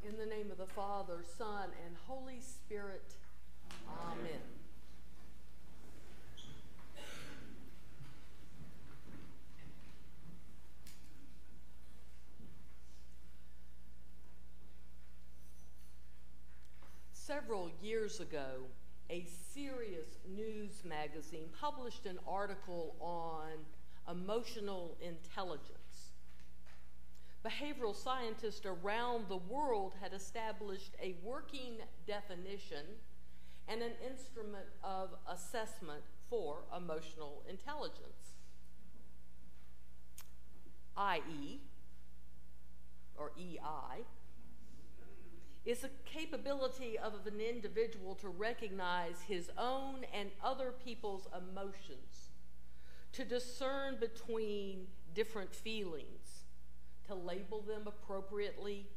In the name of the Father, Son, and Holy Spirit. Amen. Several years ago, a serious news magazine published an article on emotional intelligence. Behavioral scientists around the world had established a working definition and an instrument of assessment for emotional intelligence. IE, or EI, is a capability of an individual to recognize his own and other people's emotions, to discern between different feelings, to label them appropriately,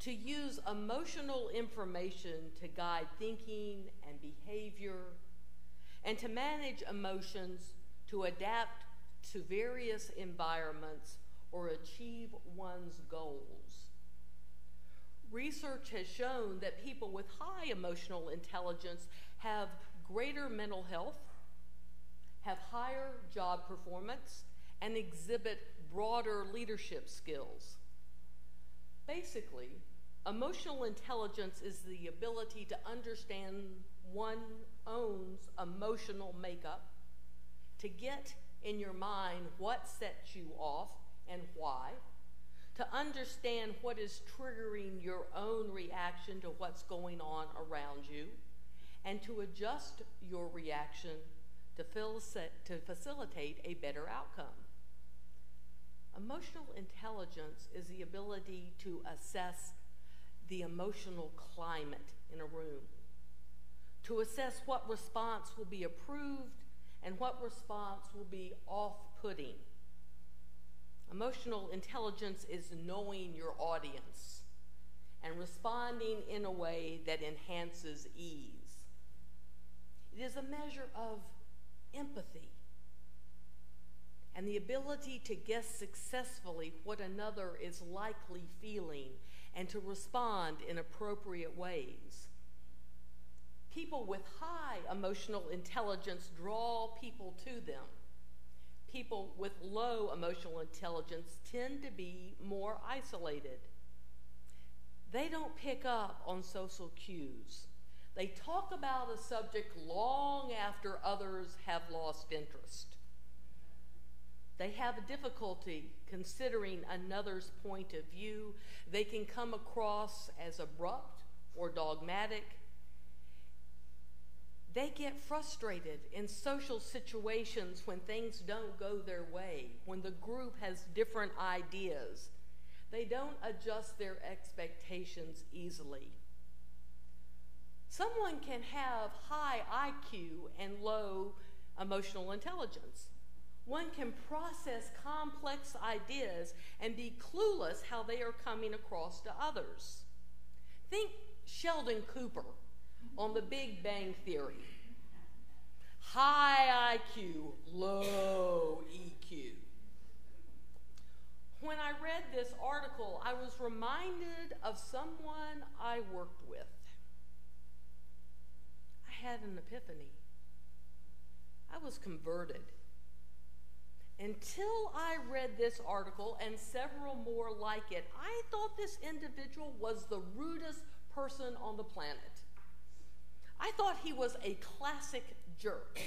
to use emotional information to guide thinking and behavior, and to manage emotions to adapt to various environments or achieve one's goals. Research has shown that people with high emotional intelligence have greater mental health, have higher job performance, and exhibit broader leadership skills. Basically, emotional intelligence is the ability to understand one's own emotional makeup, to get in your mind what sets you off and why, to understand what is triggering your own reaction to what's going on around you, and to adjust your reaction to facilitate a better outcome. Emotional intelligence is the ability to assess the emotional climate in a room, to assess what response will be approved and what response will be off-putting. Emotional intelligence is knowing your audience and responding in a way that enhances ease. It is a measure of empathy and the ability to guess successfully what another is likely feeling and to respond in appropriate ways. People with high emotional intelligence draw people to them. People with low emotional intelligence tend to be more isolated. They don't pick up on social cues. They talk about a subject long after others have lost interest. They have a difficulty considering another's point of view. They can come across as abrupt or dogmatic. They get frustrated in social situations when things don't go their way, when the group has different ideas. They don't adjust their expectations easily. Someone can have high IQ and low emotional intelligence. One can process complex ideas and be clueless how they are coming across to others. Think Sheldon Cooper on The Big Bang Theory. High IQ, low EQ. When I read this article, I was reminded of someone I worked with. I had an epiphany. I was converted. Until I read this article and several more like it, I thought this individual was the rudest person on the planet. I thought he was a classic jerk.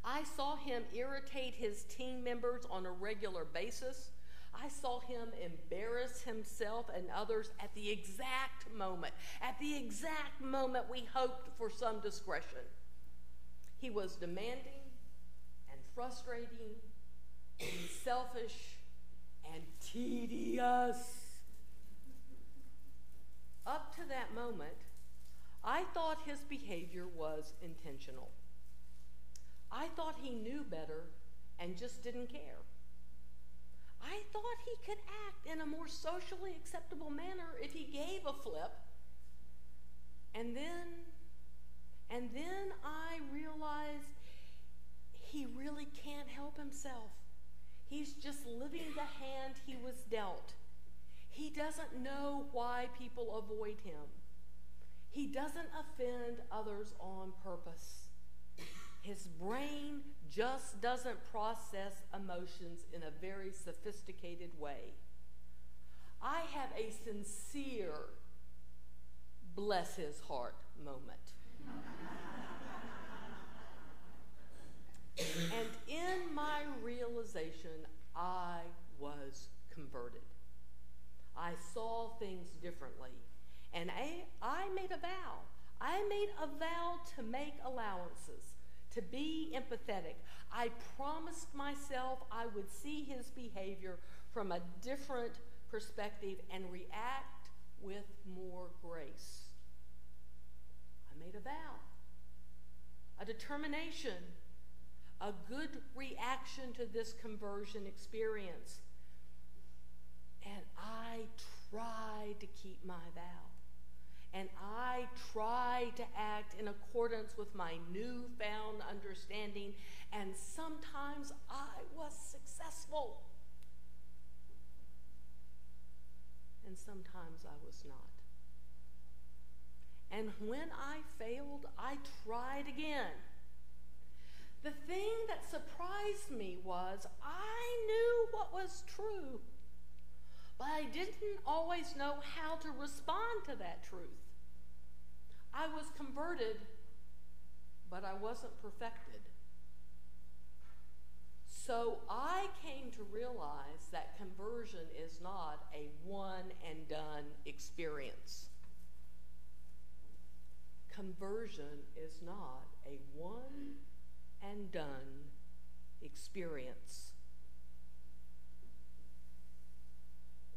I saw him irritate his team members on a regular basis. I saw him embarrass himself and others at the exact moment we hoped for some discretion. He was demanding and frustrating and selfish and tedious. Up to that moment, I thought his behavior was intentional. I thought he knew better and just didn't care. I thought he could act in a more socially acceptable manner if he gave a flip. And then I realized he really can't help himself. He's just living the hand he was dealt. He doesn't know why people avoid him. He doesn't offend others on purpose. His brain just doesn't process emotions in a very sophisticated way. I have a sincere, bless his heart moment. And in my realization, I was converted. I saw things differently. And I made a vow. I made a vow to make allowances, to be empathetic. I promised myself I would see his behavior from a different perspective and react with more grace. I made a vow, a determination, a good reaction to this conversion experience. And I tried to keep my vow. And I tried to act in accordance with my newfound understanding, and sometimes I was successful. And sometimes I was not. And when I failed, I tried again. The thing that surprised me was I knew what was true, but I didn't always know how to respond to that truth. I was converted, but I wasn't perfected. So I came to realize that conversion is not a one-and-done experience. Conversion is not a one-and-done experience.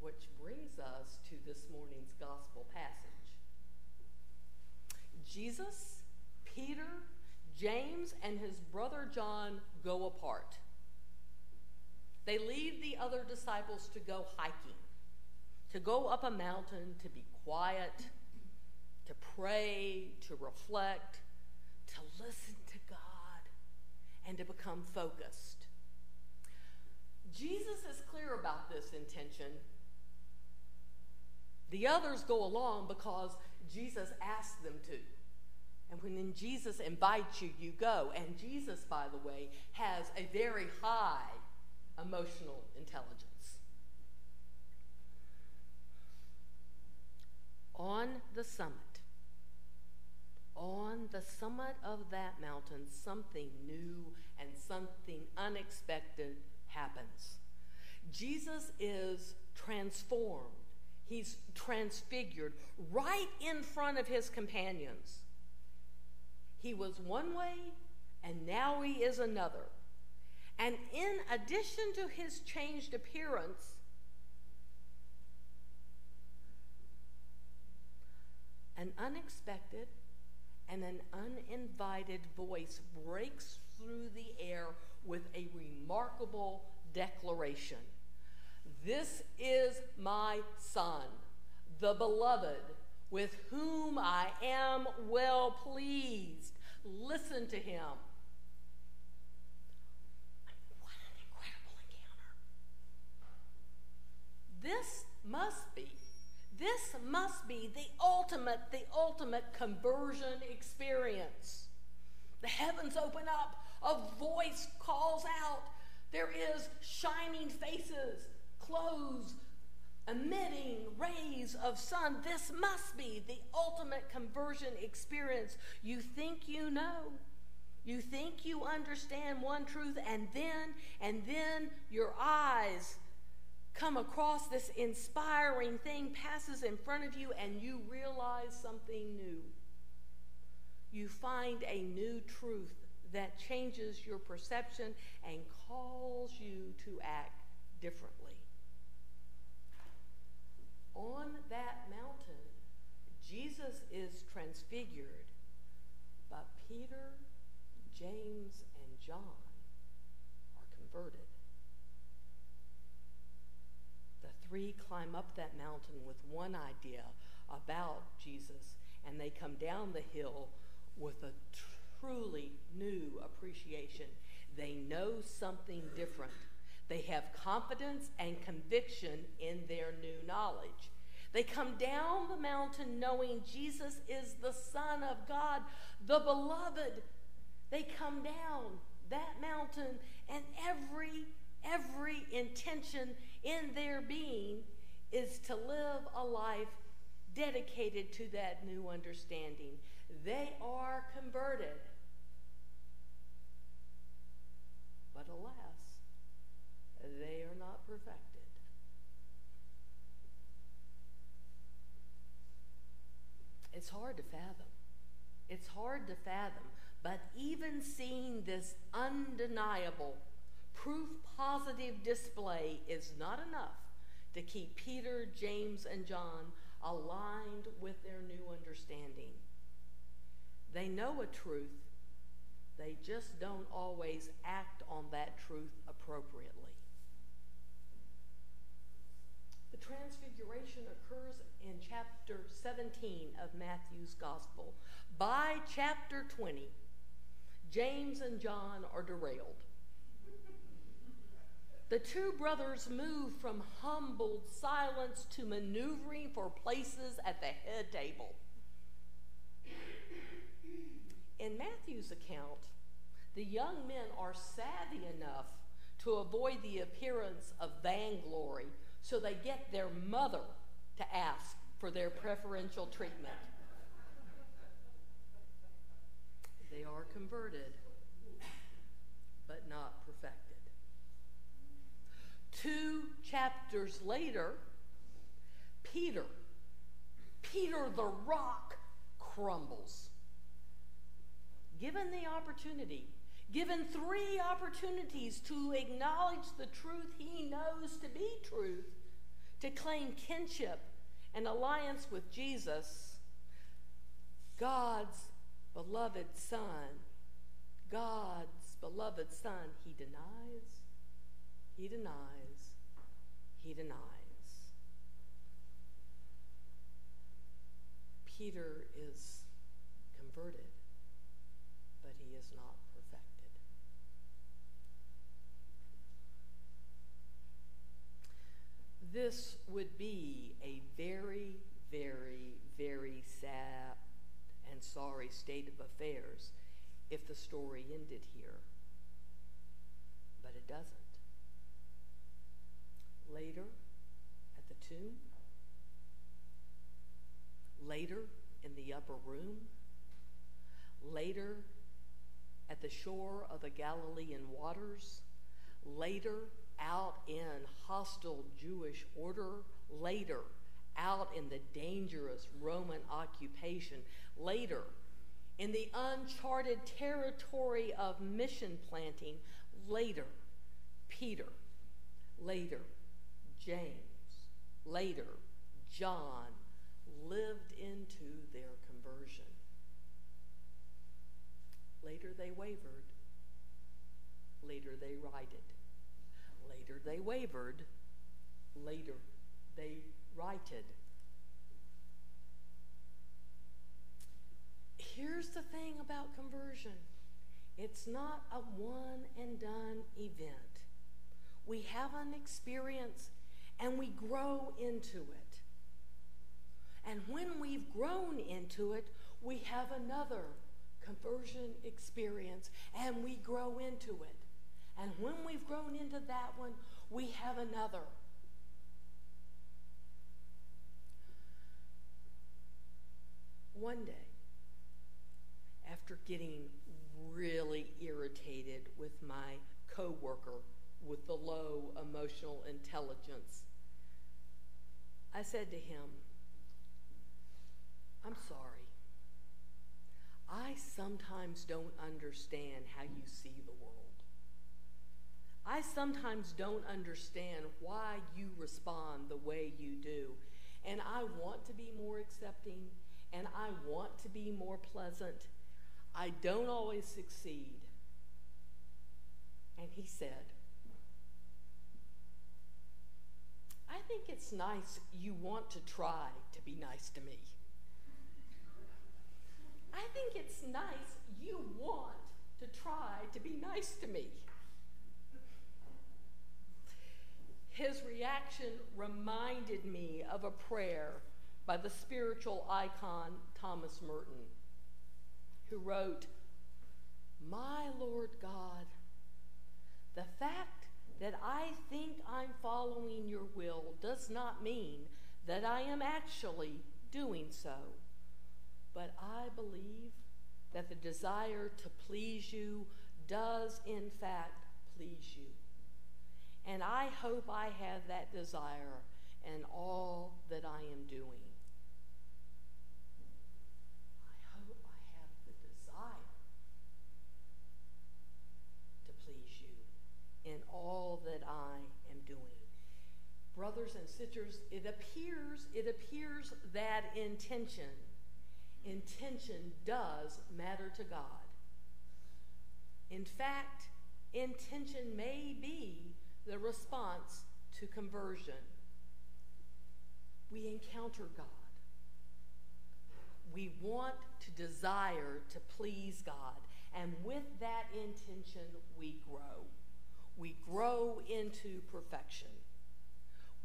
Which brings us to this morning's gospel passage. Jesus, Peter, James, and his brother John go apart. They leave the other disciples to go hiking, to go up a mountain, to be quiet, to pray, to reflect, to listen to God, and to become focused. Jesus is clear about this intention. The others go along because Jesus asked them to. And when Jesus invites you, you go. And Jesus, by the way, has a very high emotional intelligence. On the summit of that mountain, something new and something unexpected happens. Jesus is transformed. He's transfigured right in front of his companions. He was one way, and now he is another. And in addition to his changed appearance, an unexpected and an uninvited voice breaks through the air with a remarkable declaration. This is my Son, the beloved, with whom I am well pleased. Listen to him. What an incredible encounter. This must be the ultimate conversion experience. The heavens open up, a voice calls out. There is shining faces, clothes, emitting rays of sun. This must be the ultimate conversion experience. You think you know. You think you understand one truth, and then your eyes come across this inspiring thing, passes in front of you, and you realize something new. You find a new truth that changes your perception and calls you to act differently. On that mountain, Jesus is transfigured, but Peter, James, and John are converted. The three climb up that mountain with one idea about Jesus, and they come down the hill with a truly new appreciation. They know something different. They have confidence and conviction in their new knowledge. They come down the mountain knowing Jesus is the Son of God, the beloved. They come down that mountain, and every intention in their being is to live a life dedicated to that new understanding. They are converted. But alas, they are not perfected. It's hard to fathom. It's hard to fathom. But even seeing this undeniable, proof-positive display is not enough to keep Peter, James, and John aligned with their new understanding. They know a truth. They just don't always act on that truth appropriately. The Transfiguration occurs in chapter 17 of Matthew's Gospel. By chapter 20, James and John are derailed. The two brothers move from humbled silence to maneuvering for places at the head table. In Matthew's account, the young men are savvy enough to avoid the appearance of vainglory, so they get their mother to ask for their preferential treatment. They are converted, but not perfected. 2 chapters later, Peter the rock, crumbles. Given the opportunity, given 3 opportunities to acknowledge the truth he knows to be truth, to claim kinship and alliance with Jesus, God's beloved Son, he denies. Peter is converted, but he is not perfected. This would be a very, very, very sad and sorry state of affairs if the story ended here. But it doesn't. Later, at the tomb, later in the upper room, later at the shore of the Galilean waters, later out in hostile Jewish order, later out in the dangerous Roman occupation, later in the uncharted territory of mission planting, later Peter, later James, later John lived into their conversion. Later they wavered. Later they righted. Later they wavered. Later they righted. Here's the thing about conversion. It's not a one and done event. We have an experience and we grow into it. And when we've grown into it, we have another conversion experience and we grow into it. And when we've grown into that one, we have another. One day, after getting really irritated with my coworker with the low emotional intelligence, I said to him, "I'm sorry. I sometimes don't understand how you see the world. I sometimes don't understand why you respond the way you do. And I want to be more accepting, and I want to be more pleasant. I don't always succeed." And he said, "I think it's nice you want to try to be nice to me. I think it's nice you want to try to be nice to me." His reaction reminded me of a prayer by the spiritual icon Thomas Merton, who wrote, "My Lord God, the fact that I think I'm following your will does not mean that I am actually doing so, but I believe that the desire to please you does in fact please you. And I hope I have that desire in all that I am doing." I hope I have the desire to please you in all that I am doing. Brothers and sisters, it appears that intention does matter to God. In fact, intention may be the response to conversion. We encounter God. We want to desire to please God, and with that intention, we grow. We grow into perfection.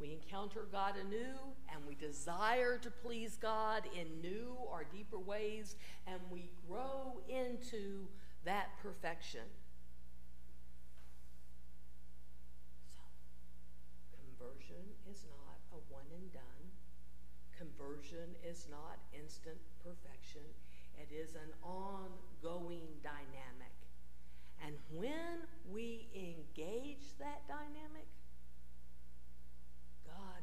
We encounter God anew, and we desire to please God in new or deeper ways, and we grow into that perfection. So, conversion is not a one and done. Conversion is not instant perfection. It is an ongoing dynamic. And when we engage that dynamic, God